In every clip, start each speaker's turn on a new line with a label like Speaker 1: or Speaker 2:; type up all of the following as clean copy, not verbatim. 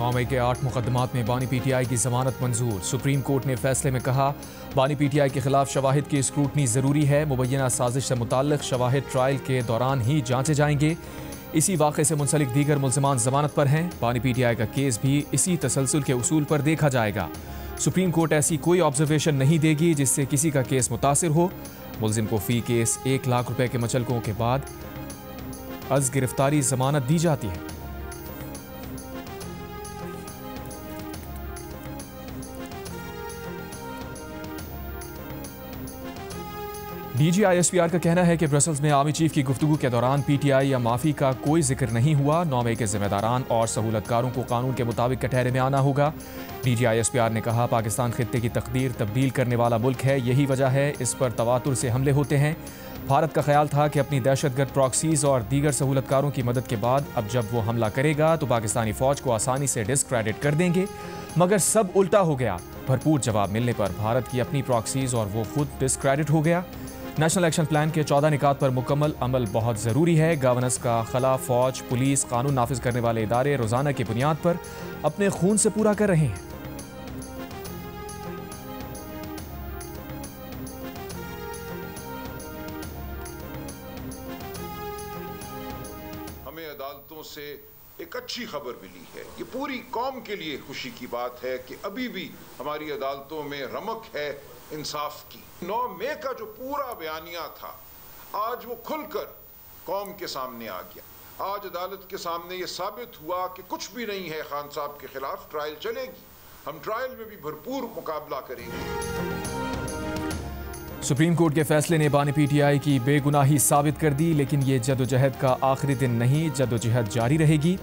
Speaker 1: 9 मई के 8 मुकदमात में बानी पीटीआई की जमानत मंजूर। सुप्रीम कोर्ट ने फैसले में कहा, बानी पीटीआई के खिलाफ शवाहिद की स्क्रूटनी जरूरी है। मुबैना साजिश से मुताल्लिक शवाहिद ट्रायल के दौरान ही जांचे जाएंगे। इसी वाक़े से मुंसलिक दीगर मुल्ज़िमान जमानत पर हैं। बानी पीटीआई का केस भी इसी तसलसल के उसूल पर देखा जाएगा। सुप्रीम कोर्ट ऐसी कोई ऑब्जर्वेशन नहीं देगी जिससे किसी का केस मुतासिर हो। मुल्जिम को फी केस 1 लाख रुपए के मचलकों के बाद अज गिरफ्तारी जमानत दी जाती है। DGISPR का कहना है कि ब्रसल्स में आर्मी चीफ की गुफ्तगू के दौरान पीटीआई या माफी का कोई जिक्र नहीं हुआ। 9 मई के जिम्मेदारान और सहूलतकारों को कानून के मुताबिक कटहरे में आना होगा। DGISPR ने कहा, पाकिस्तान खित्ते की तकदीर तब्दील करने वाला मुल्क है, यही वजह है इस पर तवातुर से हमले होते हैं। भारत का ख्याल था कि अपनी दहशतगर्द प्रॉक्सीज और दीगर सहूलतकारों की मदद के बाद अब जब वो हमला करेगा तो पाकिस्तानी फौज को आसानी से डिस्क्रेडिट कर देंगे, मगर सब उल्टा हो गया। भरपूर जवाब मिलने पर भारत की अपनी प्रॉक्सीज और वो खुद डिस्क्रेडिट हो गया। नेशनल एक्शन प्लान के 14 निकात पर मुकम्मल अमल बहुत ज़रूरी है। गवर्नेंस का खला फौज, पुलिस, कानून नाफिज करने वाले इदारे रोज़ाना की बुनियाद पर अपने खून से पूरा कर रहे हैं।
Speaker 2: हमें अदालतों से एक अच्छी खबर मिली है। ये पूरी कौम के लिए खुशी की बात है कि अभी भी हमारी अदालतों में रमक है इंसाफ की। 9 मई का जो पूरा बयानिया था, आज वो खुलकर कौम के सामने आ गया। आज अदालत के सामने ये साबित हुआ कि कुछ भी नहीं है खान साहब के खिलाफ। ट्रायल चलेगी, हम ट्रायल में भी भरपूर मुकाबला करेंगे।
Speaker 1: सुप्रीम कोर्ट के फैसले ने बानी पीटीआई की बेगुनाही साबित कर दी, लेकिन ये जदोजहद का आखिरी दिन नहीं, जदोजहद जारी रहेगी।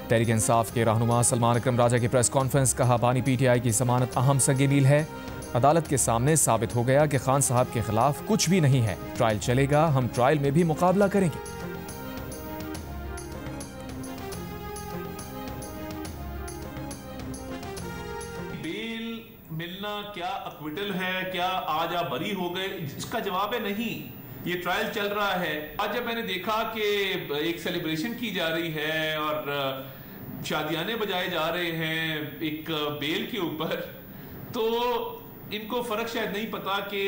Speaker 1: तहरीक इंसाफ के रहनुमा सलमान अकरम राजा की प्रेस कॉन्फ्रेंस, कहा, बानी पीटीआई की जमानत अहम संग मील है। अदालत के सामने साबित हो गया कि खान साहब के खिलाफ कुछ भी नहीं है। ट्रायल चलेगा, हम ट्रायल में भी मुकाबला करेंगे।
Speaker 3: बेल मिलना क्या अक्विटल है, क्या आज आप बरी हो गए, इसका जवाब है नहीं। ये ट्रायल चल रहा है। आज जब मैंने देखा कि एक सेलिब्रेशन की जा रही है और शादियाने बजाए जा रहे हैं एक बेल के ऊपर, तो इनको फर्क शायद नहीं पता कि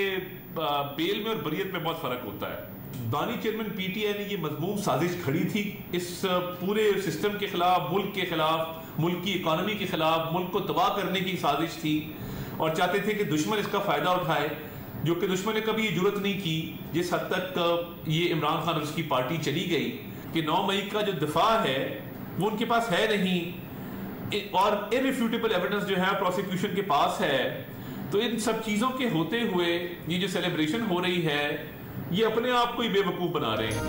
Speaker 3: बेल में और बरियत में बहुत फर्क होता है। बानी चेयरमैन पीटीआई ने ये मजमूम साजिश खड़ी थी इस पूरे सिस्टम के खिलाफ, मुल्क के खिलाफ, मुल्क की इकॉनमी के खिलाफ, मुल्क को तबाह करने की साजिश थी और चाहते थे कि दुश्मन इसका फायदा उठाए, जो कि दुश्मन ने कभी ये जुर्रत नहीं की। जिस हद तक ये इमरान खान और उसकी पार्टी चली गई कि 9 मई का जो दिफा है वो उनके पास है नहीं और इररिफ्यूटेबल एविडेंस जो है प्रोसिक्यूशन के पास है। तो इन सब चीजों के होते हुए ये जो सेलिब्रेशन हो रही है, ये अपने आप को ही बेवकूफ बना रहे हैं।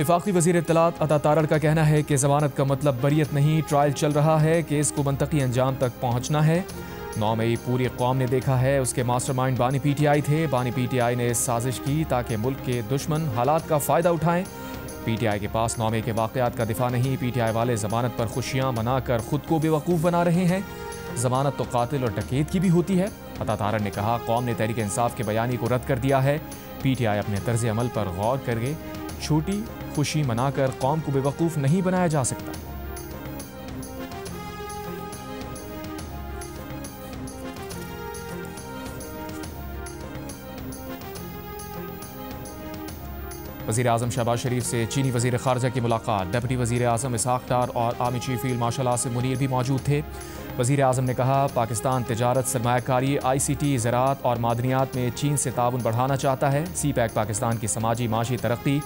Speaker 1: वफाकी वज़ीर इत्तलात अता तारड़ का कहना है कि जमानत का मतलब बरियत नहीं, ट्रायल चल रहा है, केस को मंतकी अंजाम तक पहुंचना है। 9 मई पूरी कौम ने देखा है, उसके मास्टरमाइंड बानी पीटीआई थे। बानी पीटीआई ने साजिश की ताकि मुल्क के दुश्मन हालात का फ़ायदा उठाएं। पीटीआई के पास 9 मई के वाक़यात का दिफा नहीं। पीटीआई वाले जमानत पर खुशियाँ मनाकर खुद को बेवकूफ़ बना रहे हैं। जमानत तो कातिल और डकैत की भी होती है। अता तारड़ ने कहा, कौम ने तहरीक इंसाफ के बयानी को रद्द कर दिया है। पीटीआई अपने तर्ज अमल पर गौर करके छोटी खुशी मनाकर कौम को बेवकूफ़ नहीं बनाया जा सकता। वज़ीर आज़म शहबाज शरीफ से चीनी वज़ीर ख़ारजा की मुलाकात। डिप्टी वज़ीर आज़म इसहाक़ डार और army chief field marshal Asim Munir भी मौजूद थे। वज़ीर आज़म ने कहा, पाकिस्तान तिजारत, सरमायाकारी, ICT, ज़राअत और मादनियात में चीन से ताउन बढ़ाना चाहता है। CPEC पाकिस्तान की समाजी माशी तरक्की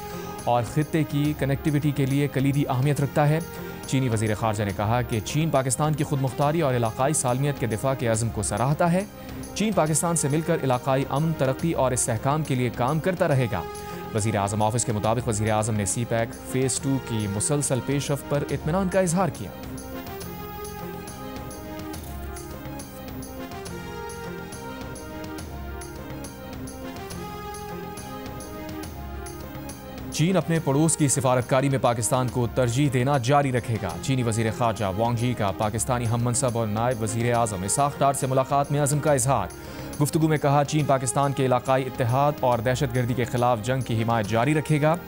Speaker 1: और ख़ित्ते की कनेक्टिविटी के लिए कलीदी अहमियत रखता है। चीनी वज़ीर ख़ारजा ने कहा कि चीन पाकिस्तान की खुद मुख्तारी और इलाकाई सालमियत के दिफा के अज़्म को सराहता है। चीन पाकिस्तान से मिलकर इलाकाई अमन, तरक्की और इस्तेहकाम के लिए काम करता रहेगा। वज़ीर आज़म ऑफिस के मुताबिक वज़ीर आज़म ने CPEC फ़ेज़ 2 की मुसलसल पेशरफ़्त पर इत्मीनान का इजहार किया। चीन अपने पड़ोस की सिफारतकारी में पाकिस्तान को तरजीह देना जारी रखेगा। चीनी वज़ीर ख़ारजा वांग यी का पाकिस्तानी हम मनसब और नायब वज़ीर आज़म इसहाक़ डार से मुलाकात में अज़्म का इजहार। गुफ्तगू में कहा, चीन पाकिस्तान के इलाकाई इत्तेहाद और दहशतगर्दी के खिलाफ जंग की हिमायत जारी रखेगा।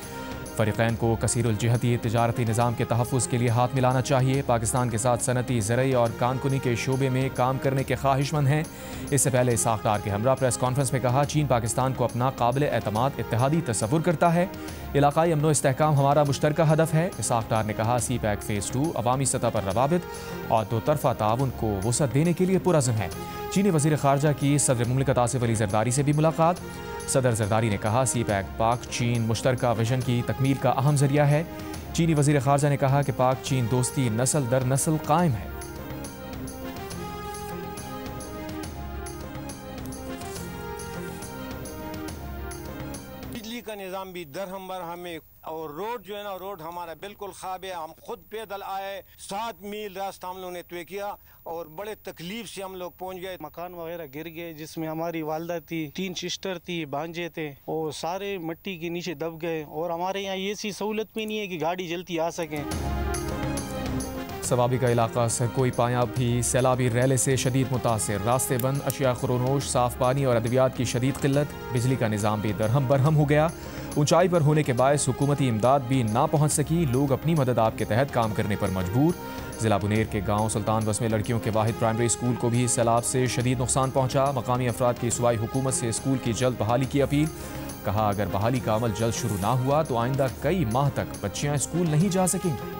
Speaker 1: फ़रीक़ैन को कसीरुल जिहती तिजारती निज़ाम के तहफ़्फ़ुज़ के लिए हाथ मिलाना चाहिए। पाकिस्तान के साथ सनती, ज़रई और कानकुनी के शोबे में काम करने के ख्वाहिशमंद हैं। इससे पहले इसाक़ डार के हमरा प्रेस कॉन्फ्रेंस में कहा, चीन पाकिस्तान को अपना काबिल एतमाद इत्तेहादी तस्वुर करता है। इलाक़ाई अमन व इस्तेहकाम हमारा मुश्तरका हदफ है। इसाक़ डार ने कहा, सी पैक फ़ेज़ 2 अवामी सतह पर रवाबित और दो तरफ़ा ताउन को वुसअत देने के लिए पुरज़्म है। चीनी वज़ीर ख़ारजा की सदर मुमलिकत आसिफ अली ज़रदारी से भी मुलाकात। सदर ज़रदारी ने कहा, सी पैक पाक चीन मुश्तरका विजन की तकमील का अहम ज़रिया है। चीनी वज़ीर ख़ारजा ने कहा कि पाक चीन दोस्ती नस्ल दर नस्ल कायम है।
Speaker 4: बिजली का निज़ाम भी दरहम बरहम है और रोड जो है ना, रोड हमारा बिल्कुल ख़राब है। हम खुद पैदल आए, 7 मील रास्ता हम लोगों ने तय किया और बड़े तकलीफ से हम लोग पहुंच गए।
Speaker 5: मकान वगैरह गिर गए, जिसमें हमारी वालदा थी, 3 सिस्टर थी, भांजे थे, और सारे मिट्टी के नीचे दब गए। और हमारे यहाँ ये सी सहूलत भी नहीं है कि गाड़ी जल्दी आ सके।
Speaker 1: सवाबी का इलाका सरकोई पाया भी सैलाबी रैले से शदीद मुतासिर। रास्ते बंद, अशिया खुरोनोश, साफ पानी और अद्वियात की शदीद किल्लत। बिजली का निज़ाम भी दरहम बरहम हो गया। ऊंचाई पर होने के बायस हुकूमती इमदाद भी ना पहुँच सकी। लोग अपनी मदद आप के तहत काम करने पर मजबूर। ज़िला बुनेर के गांव सुल्तान बस में लड़कियों के वाहिद प्राइमरी स्कूल को भी सैलाब से शदीद नुकसान पहुँचा। मकामी अफराद की सूबाई हुकूमत से स्कूल की जल्द बहाली की अपील। कहा, अगर बहाली का अमल जल्द शुरू ना हुआ तो आइंदा कई माह तक बच्चियाँ स्कूल नहीं जा सकेंगी।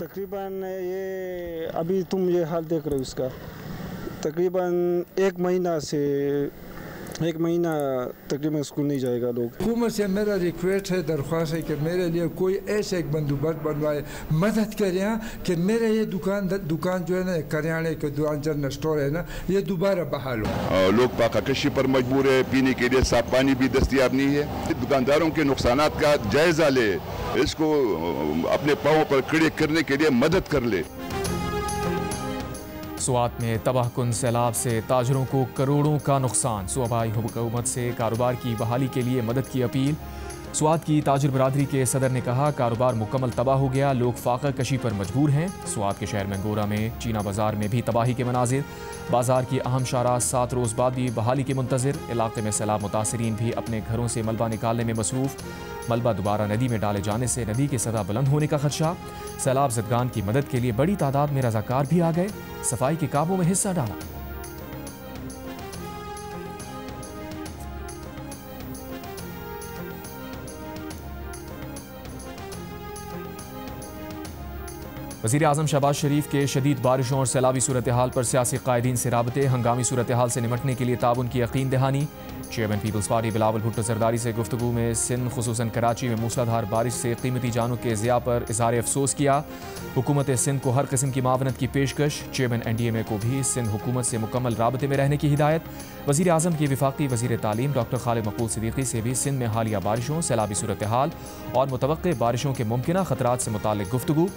Speaker 6: तकरीबन ये अभी तुम ये हाल देख रहे हो, इसका तकरीबन एक महीना तकरीबन स्कूल नहीं जाएगा लोग।
Speaker 7: हुकूमत से मेरा रिक्वेस्ट है, दरख्वास्त है कि मेरे लिए कोई ऐसे एक बंदोबस्त बनवाए, मदद करें कि मेरा ये दुकान जो है ना, करियाने के दुकान जनरल स्टोर है ना, ये दोबारा बहाल हो।
Speaker 8: लोग पाककशी पर मजबूर है, पीने के लिए साफ पानी भी दस्तियाब नहीं है। दुकानदारों के नुकसानात का जायजा ले, इसको अपने पाँव पर खड़े करने के लिए मदद कर ले।
Speaker 1: स्वात में तबाहकुन सैलाब से ताजरों को करोड़ों का नुकसान। सूबाई हुकूमत से कारोबार की बहाली के लिए मदद की अपील। स्वात की ताजर बरादरी के सदर ने कहा, कारोबार मुकम्मल तबाह हो गया, लोग फाका कशी पर मजबूर हैं। स्वात के शहर मंगोरा में चीना बाजार में भी तबाही के मनाजिर। बाजार की अहम शारा 7 रोज़ बाद भी बहाली के मुंतज़िर। इलाके में सैलाब मुतासरीन भी अपने घरों से मलबा निकालने में मसरूफ़। मलबा दोबारा नदी में डाले जाने से नदी की सतह बुलंद होने का खदशा। सैलाब ज़दगान की मदद के लिए बड़ी तादाद में रज़ाकार भी आ गए, सफाई के कामों में हिस्सा डाला। वज़ीर आज़म शहबाज शरीफ के शदीद बारिशों और सैलाबी सूरत हाल पर सियासी कायदीन से राबते। हंगामी सूरत हाल से निमटने के लिए ताउन की यकीन दहानी। Chairman Peoples Party Bilawal Bhutto Zardari से गुफ्तगू में सिंध खुसूसन कराची में मूसलाधार बारिश से कीमती जानों के ज़िया पर इज़हार अफसोस किया। हुकूमत सिंध को हर किस्म की मावनत की पेशकश। चेयरमैन NDMA को भी सिंध हुकूमत से मुकम्मल राबते में रहने की हिदायत। वज़ीर आज़म की वफाकी वज़ीर तालीम डॉक्टर खालिद मकबूल सिद्दीकी से भी सिंध में हालिया बारिशों, सैलाबी सूरत हाल और मुतवक्के बारिशों के मुमकिना खतरात से मुताल्लिक़ गुफ्तगू।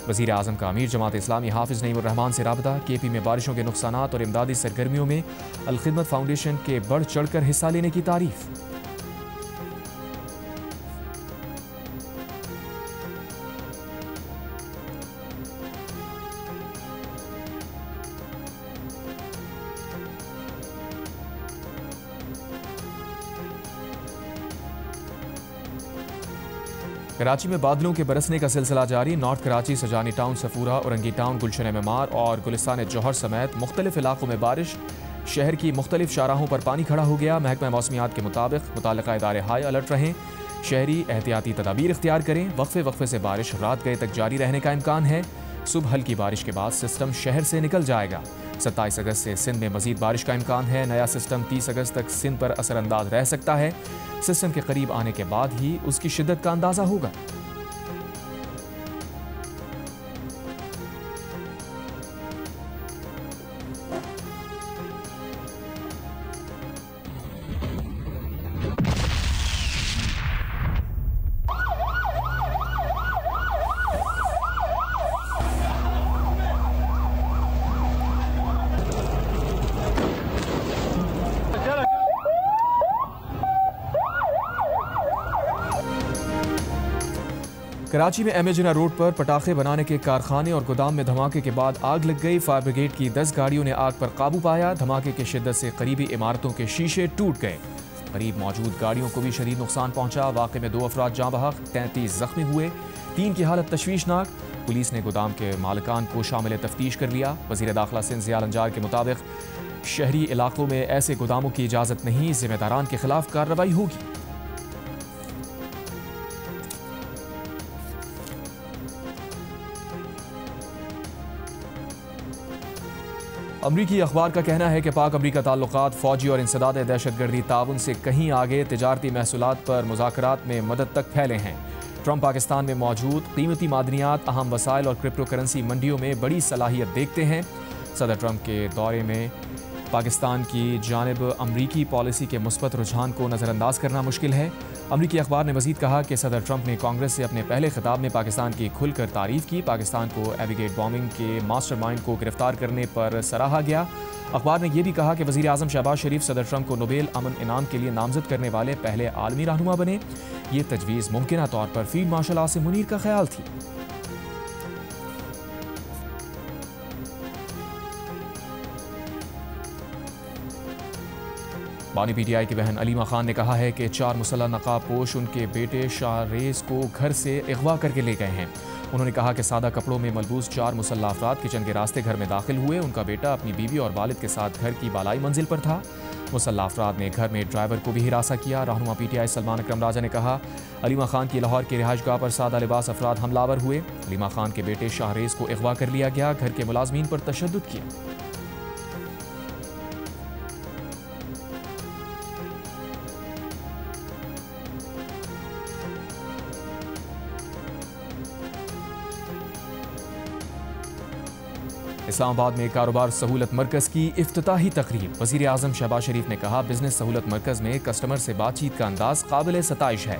Speaker 1: वज़ीर आज़म का अमीर जमात इस्लामी हाफिज़ नईमुर रहमान से राबता। KP में बारिशों के नुकसानात और इमदादी सरगर्मियों में अल-खिदमत फाउंडेशन के बढ़ चढ़कर हिस्सा लेने की तारीफ। कराची में बादलों के बरसने का सिलसिला जारी। North Karachi, Sarjani Town, Safoora, Orangi Town, Gulshan Memar और गुलिस्तान जौहर समेत मुख्तलिफ इलाकों में बारिश। शहर की मुख्तलिफ शाहराहों पर पानी खड़ा हो गया। महकमा मौसमियात के मुताबिक मुताल्लिका इदारे हाई अलर्ट रहें। शहरी एहतियाती तदाबीर इख्तियार करें। वक्फे वक्फे से बारिश रात गए तक जारी रहने का इम्कान है। सुबह हल्की बारिश के बाद सिस्टम शहर से निकल जाएगा। 27 अगस्त से सिंध में मजीद बारिश का इम्कान है। नया सिस्टम 30 अगस्त तक सिंध पर असरअंदाज रह सकता है। सिस्टम के करीब आने के बाद ही उसकी शिद्दत का अंदाजा होगा। कराची में एमेजिना रोड पर पटाखे बनाने के कारखाने और गोदाम में धमाके के बाद आग लग गई। फायर ब्रिगेड की 10 गाड़ियों ने आग पर काबू पाया। धमाके की शिद्दत से करीबी इमारतों के शीशे टूट गए। करीब मौजूद गाड़ियों को भी शदीद नुकसान पहुंचा। वाक़े में 2 अफराद जाँ बहक, 33 जख्मी हुए। 3 की हालत तशवीशनाक। पुलिस ने गोदाम के मालिकान को शामिल तफ्तीश कर लिया। वज़ीर दाखिला सिंध ज़ियाल अंजार के मुताबिक शहरी इलाकों में ऐसे गोदामों की इजाज़त नहीं, जिम्मेदारान के खिलाफ कार्रवाई होगी। अमरीकी अखबार का कहना है कि पाक अमरीका ताल्लुकात फौजी और इंसदाद दहशतगर्दी ताउन से कहीं आगे तिजारती महसूलात पर मुज़ाकरात में मदद तक फैले हैं। ट्रंप पाकिस्तान में मौजूद कीमती मादनियात, अहम वसाइल और क्रिप्टो करेंसी मंडियों में बड़ी सलाहियत देखते हैं। सदर ट्रंप के दौरे में पाकिस्तान की जानिब अमरीकी पॉलिसी के मुस्बत रुझान को नज़रअंदाज करना मुश्किल है। अमरीकी अखबार ने मज़ीद कहा कि सदर ट्रंप ने कांग्रेस से अपने पहले खिताब में पाकिस्तान की खुलकर तारीफ़ की। पाकिस्तान को एबिगेट बॉम्बिंग के मास्टरमाइंड को गिरफ्तार करने पर सराहा गया। अखबार ने यह भी कहा कि वज़ीर आज़म शहबाज शरीफ सदर ट्रंप को नोबेल अमन इनाम के लिए नामजद करने वाले पहले आलमी रहनुमा बने। ये तजवीज़ मुमकिन तौर पर फील्ड मार्शल आसिम मुनीर का ख्याल थी। बानी पीटीआई की बहन अलीमा खान ने कहा है कि 4 मुसल्लह नकाबपोश उनके बेटे शाहरेज को घर से अगवा करके ले गए हैं। उन्होंने कहा कि सादा कपड़ों में मलबूस 4 मुसल्लह अफराद किचन के रास्ते घर में दाखिल हुए। उनका बेटा अपनी बीवी और वालिद के साथ घर की बालाई मंजिल पर था। मुसल्लह अफराद ने घर में ड्राइवर को भी हिरासा किया। रहनुमा पीटीआई सलमान अकरम राजा ने कहा, अलीमा खान की लाहौर की रिहाइशगाह पर सादा लिबास अफराद हमलावर हुए। अलीमा खान के बेटे शाहरेज को अगवा कर लिया गया। घर के मुलाजमीन पर तशद्दुद किया। इस्लामाबाद में कारोबार सहूलत मरकज़ की इफ्तिताही तकरीब। वज़ीर आज़म शहबाज शरीफ ने कहा, बिजनेस सहूलत मरकज़ में कस्टमर से बातचीत का अंदाज काबिल सताइश है।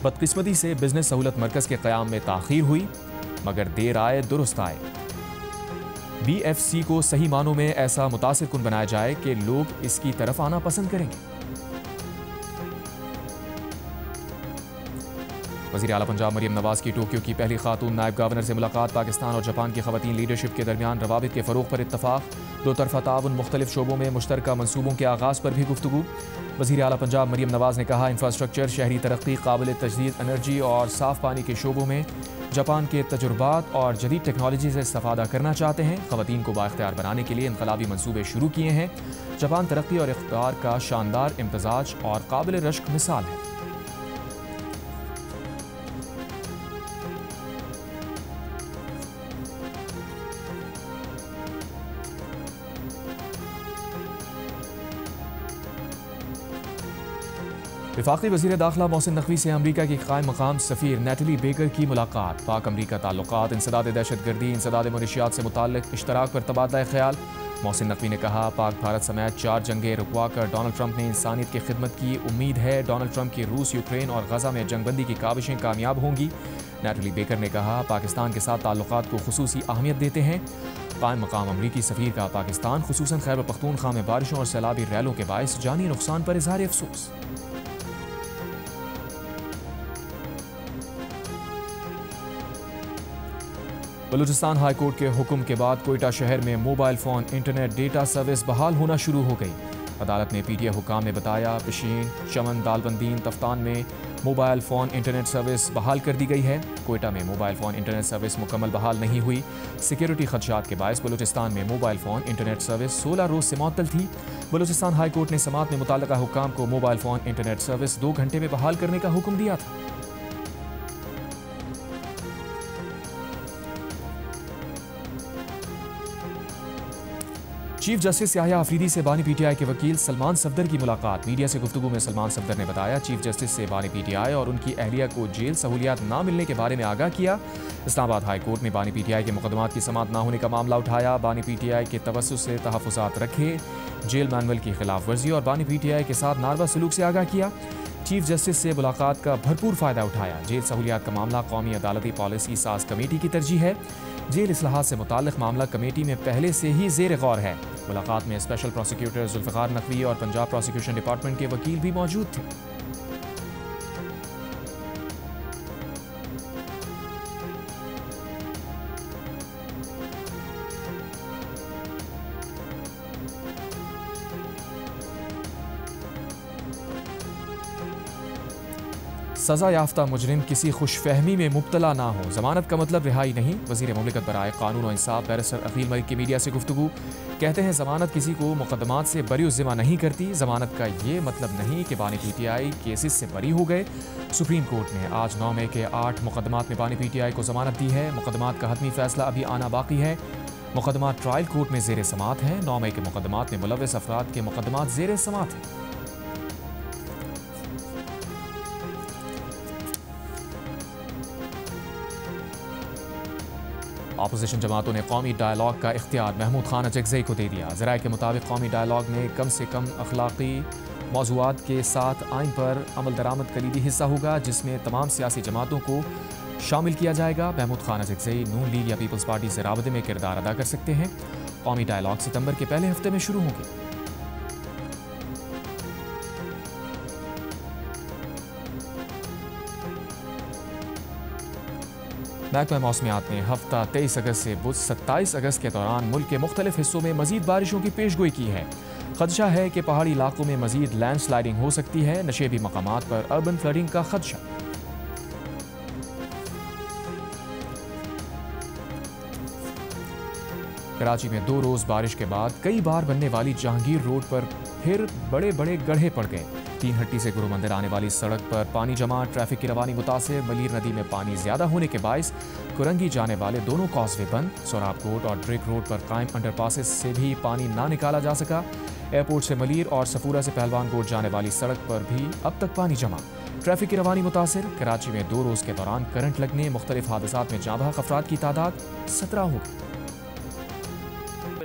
Speaker 1: बदकिस्मती से बिजनेस सहूलत मरकज़ के क़याम में ताख़ीर हुई, मगर देर आए दुरुस्त आए। BFC को सही मानों में ऐसा मुतासिर कुन बनाया जाए कि लोग इसकी तरफ आना पसंद करेंगे। वज़ीर आला पंजाब मरियम नवाज की टोक्यो की पहली खातून नायब गवर्नर से मुलाकात। पाकिस्तान और जापान की ख़वातीन लीडरशिप के दरमियान रवाबित के फ़रोग़ पर इत्तफ़ाक़। 2 तरफ़ा ताउन, मुख्तलिफ शोबों में मुश्तरका मनसूबों के आगाज़ पर भी गुफ्तगू। वज़ीर आला पंजाब मरियम नवाज ने कहा, इंफ्रास्ट्रक्चर, शहरी तरक्की, काबिल तजदीद एनर्जी और साफ़ पानी के शोबों में जापान के तजुर्बात और जदीद टेक्नोलॉजी से इस्तेफ़ादा करना चाहते हैं। ख़वातीन को बाइख्तियार बनाने के लिए इनकलाबी मनसूबे शुरू किए हैं। जापान तरक्की और इक़्तिदार का शानदार इम्तज़ाज और काबिल रश्क मिसाल है। वफाकी वज़ीर दाखिला मोहसिन नकवी से अमरीका की क़ायम मकाम सफ़ीर नेटली बेकर की मुलाकात। पाक अमरीका ताल्लुकात, इंसदाद दहशतगर्दी, इंसदाद मनशियात से मुताल्लिक़ इश्तराक पर तबादला ख्याल। मोहसिन नकवी ने कहा, पाक भारत समेत 4 जंगें रुकवा कर डोनाल्ड ट्रंप ने इंसानियत की खिदमत की। उम्मीद है डोनाल्ड ट्रंप की रूस, यूक्रेन और गजा में जंगबंदी की काविशें कामयाब होंगी। नेटली बेकर ने कहा, पाकिस्तान के साथ ताल्लुकात को खुसूसी अहमियत देते हैं। क़ायम मकाम अमरीकी सफ़ीर का पाकिस्तान, खुसूसन खैबर पख्तूनख्वा में बारिशों और सैलाबी रैलों के बायस जानी नुकसान पर इज़हार अफसोस। बलूचिस्तान हाई कोर्ट के हुक्म के बाद कोयटा शहर में mobile phone internet data service बहाल होना शुरू हो गई। अदालत ने पीटीए हुकाम में बताया, पिशीन, चमन, दालबंदीन, तफ्तान में मोबाइल फ़ोन इंटरनेट सर्विस बहाल कर दी गई है। कोयटा में मोबाइल फ़ोन इंटरनेट सर्विस मुकम्मल बहाल नहीं हुई। सिक्योरिटी खदशात के बायस बलूचिस्तान में मोबाइल फ़ोन इंटरनेट सर्विस 16 रोज़ से मुअत्तल थी। बलूचिस्तान हाई कोर्ट ने समात में मुताल्लिका हुकाम को मोबाइल फ़ोन इंटरनेट सर्विस 2 घंटे में बहाल करने का हुक्म दिया था। चीफ जस्टिस याह्या अफरीदी से बानी पीटीआई के वकील सलमान सफदर की मुलाकात। मीडिया से गुफ्तगू में सलमान सफदर ने बताया, चीफ जस्टिस से बानी पीटीआई और उनकी अहलिया को जेल सहूलियात ना मिलने के बारे में आगाह किया। इस्लामाबाद हाई कोर्ट में बानी पीटीआई के मुकदमात की समात ना होने का मामला उठाया। बानी पीटीआई के तवस्सुत से तहफ़्फ़ुज़ात रखे, जेल मैनुअल की खिलाफ वर्जी और बानी पीटीआई के साथ नारवा सलूक से आगाह किया। चीफ जस्टिस से मुलाकात का भरपूर फ़ायदा उठाया। जेल सहूलियात का मामला कौमी अदालती पॉलिसी साज कमेटी की तरजीह है। जेल इस्लाहात से मुताल्लिक़ मामला कमेटी में पहले से ही ज़ेर गौर है। मुलाकात में स्पेशल प्रोसिक्यूटर जुल्फ़िकार नकवी और पंजाब प्रोसिक्यूशन डिपार्टमेंट के वकील भी मौजूद थे। सज़ा याफ्ता मुजरिम किसी खुशफहमी में मुब्तला ना हो। जमानत का मतलब रिहाई नहीं। वज़ीर मुमलिकत बराए कानून और इंसाफ बैरिस्टर अकील मलिक की मीडिया से गुफ्तगू। कहते हैं जमानत किसी को मुकदमात से बरी-उज़्ज़िमा नहीं करती। जमानत का ये मतलब नहीं कि बानी PTI केसेस से बरी हो गए। सुप्रीम कोर्ट ने आज 9 मई के 8 मुकदमात में बानी PTI को जमानत दी है। मुकदमात का हतमी फैसला अभी आना बाकी है। मुकदमात ट्रायल कोर्ट में ज़ेर समात है। 9 मई के मुकदमात में मुलव्वस अफराद के मुकदमात ज़ेर समात हैं। अपोजिशन जमातों ने कौमी डायलॉग का इख्तियार महमूद खान अजगज़ई को दे दिया। ज़राए के मुताबिक कौमी डायलॉग में कम से कम अखलाकी मौज़ूआत के साथ आइन पर अमल दरामद कलीदी हिस्सा होगा, जिसमें तमाम सियासी जमातों को शामिल किया जाएगा। महमूद खान अजगज़ई नून लीग या पीपल्स पार्टी से राबते में किरदार अदा कर सकते हैं। कौमी डायलॉग सितंबर के पहले हफ्ते में शुरू होंगे। महकमा मौसमियात ने हफ्ता 23 अगस्त से 27 अगस्त के दौरान मुल्क के मुख्तलिफ हिस्सों में मजीद बारिशों की पेशगोई की है। खदशा है कि पहाड़ी इलाकों में मजीद लैंड स्लाइडिंग हो सकती है। नशेबी मकामात पर अर्बन फ्लडिंग का खदशा। कराची में 2 रोज बारिश के बाद कई बार बनने वाली जहांगीर रोड पर फिर बड़े बड़े गड्ढे पड़ गए। 3 हट्टी से गुरु मंदिर आने वाली सड़क पर पानी जमा, ट्रैफिक की रवानी मुतासिर। मलीर नदी में पानी ज्यादा होने के बायस कुरंगी जाने वाले दोनों कॉजवे बंद। सोराब कोट और ड्रेक रोड पर कायम अंडरपासेस से भी पानी ना निकाला जा सका। एयरपोर्ट से मलीर और सफूरा से पहलवान कोट जाने वाली सड़क पर भी अब तक पानी जमा, ट्रैफिक की रवानी मुतासिर। कराची में 2 रोज के दौरान करंट लगने, मुख्तलिफ हादसात में जाँ बहक अफराद की तादाद 17 हो गई।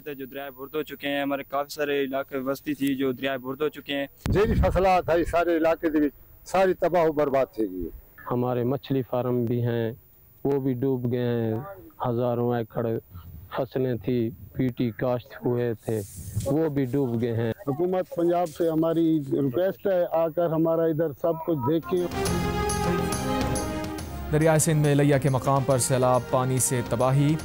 Speaker 9: जो दरिया बुर्द हो चुके हैं, हमारे काफी सारे इलाके बस्ती थी जो दरिया बुर्द हो चुके हैं।
Speaker 10: जेरी फसलात है सारे इलाके दे सारी तबाह बर्बाद थी गई। हमारे मछली फार्म भी हैं, वो भी डूब गए हैं। हजारों एकड़ फसलें थी, पीटी काश्त हुए थे, वो भी डूब गए हैं। हुकूमत पंजाब से हमारी रिक्वेस्ट है, आकर हमारा इधर सब कुछ देखें।
Speaker 1: दरियाए सिंध में लैया के मकाम पर सैलाब पानी से तबाही,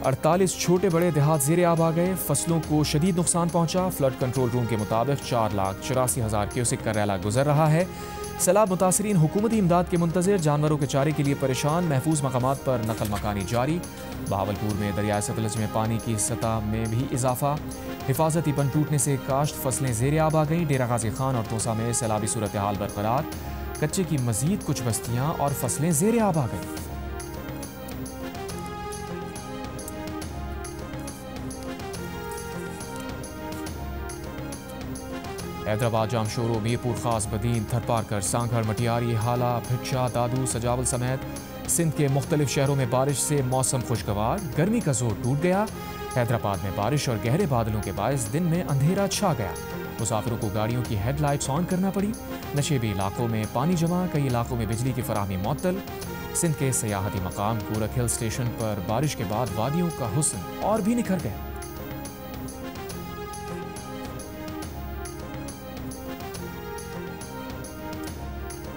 Speaker 1: 48 छोटे बड़े देहात ज़ेरे आब आ गए। फसलों को शदीद नुकसान पहुंचा। फ्लड कंट्रोल रूम के मुताबिक 4,84,000 क्यूसेक का रैला गुजर रहा है। सैलाब मुतासरीन हुकूमती इमदाद के मुंतज़िर, जानवरों के चारे के लिए परेशान। महफूज मकामात पर नकल मकानी जारी। बहावलपुर में दरियाए सतलज में पानी की सतह में भी इजाफा। हिफाजती बंद टूटने से काश्त फसलें ज़ेरे आब आ गईं। डेरा गाजी खान और तोसा में सैलाबी सूरत हाल बरकरार। कच्चे की मजीद कुछ बस्तियाँ और फसलें ज़ेरे आब आ गईं। हैदराबाद जामशोरो, मीरपुर खास, बदीन, थरपारकर, सांघर, मटियारी, हाला, भिक्षा, दादू, सजावल समेत सिंध के मुख्तलिफ शहरों में बारिश से मौसम खुशगवार। गर्मी का जोर टूट गया। हैदराबाद में बारिश और गहरे बादलों के बायस दिन में अंधेरा छा गया। मुसाफिरों को गाड़ियों की हेडलाइट्स ऑन करना पड़ी। नशेबी इलाकों में पानी जमा, कई इलाकों में बिजली की फराहमी मुअत्तल। सिंध के सयाहती मकाम गोरख हिल स्टेशन पर बारिश के बाद वादियों का हुस्न और भी निखर गया।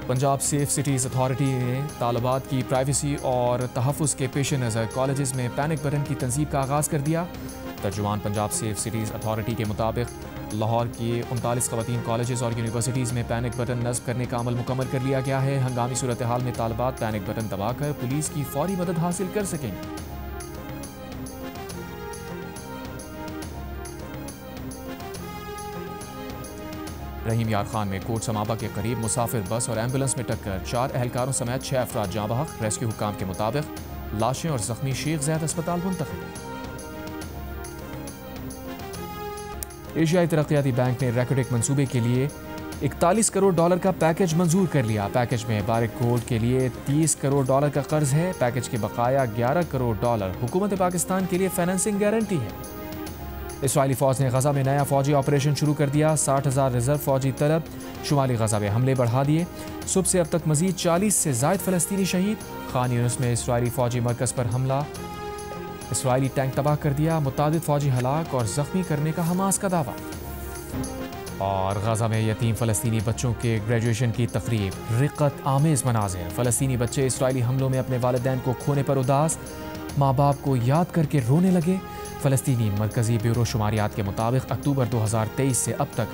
Speaker 1: पंजाब सेफ सिटीज़ अथॉरिटी ने तालिबात की प्राइवेसी और तहफ़्फ़ुज़ के पेश नज़र कॉलेजेस में पैनिक बटन की तंजीब का आगाज़ कर दिया। तर्जुमान पंजाब सेफ सिटीज़ अथॉरिटी के मुताबिक लाहौर के 39 ख़वातीन कॉलेजेस और यूनिवर्सिटीज़ में पैनिक बटन नस्ब करने का अमल मुकम्मल कर लिया गया है। हंगामी सूरत हाल में तालिबात पैनिक बटन दबाकर पुलिस की फौरी मदद हासिल कर सकेंगे। रहीम यार खान में कोट समाबा के करीब मुसाफिर बस और एम्बुलेंस में टक्कर, 4 एहलकारों समेत 6 अफराद जाँ बहक। रेस्क्यू हुकाम के मुताबिक लाशें और जख्मी शेख ज़ैद अस्पताल मुंतकिल। एशियाई तरक्याती बैंक ने रैकेटिक मंसूबे के लिए 41 करोड़ डॉलर का पैकेज मंजूर कर लिया। पैकेज में बारिक गोल्ड के लिए 30 करोड़ डॉलर का कर्ज है। पैकेज के बकाया 11 करोड़ डॉलर हुकूमत पाकिस्तान के लिए फाइनेंसिंग गारंटी है। इसराइली फ़ौज ने गज़ा में नया फ़ौजी ऑपरेशन शुरू कर दिया। 60,000 रिजर्व फ़ौजी तलब, शुमाली गज़ा में हमले बढ़ा दिए। सुबह से अब तक मज़ीद 40 से ज़ायद फ़लस्तीनी शहीद। खान यूनिस में इसराइली फ़ौजी मरकज़ पर हमला, इसराइली टैंक तबाह कर दिया। मुतादिद फ़ौजी हलाक और ज़ख्मी करने का हमास का दावा। और गज़ा में यतीम फ़लस्तीनी बच्चों के ग्रेजुएशन की तकरीब, रिक़त आमेज़ मनाज़िर। फ़लस्तीनी बच्चे इसराइली हमलों में अपने वालिदैन को खोने पर उदास, माँ बाप को याद करके रोने लगे। फ़लस्तीनी मरकज़ी ब्यूरो शुमारियात के मुताबिक अक्टूबर 2023 से अब तक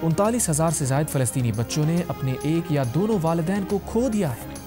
Speaker 1: 39,000 से ज़ायद फ़लस्तीनी बच्चों ने अपने एक या दोनों वालिदैन को खो दिया है।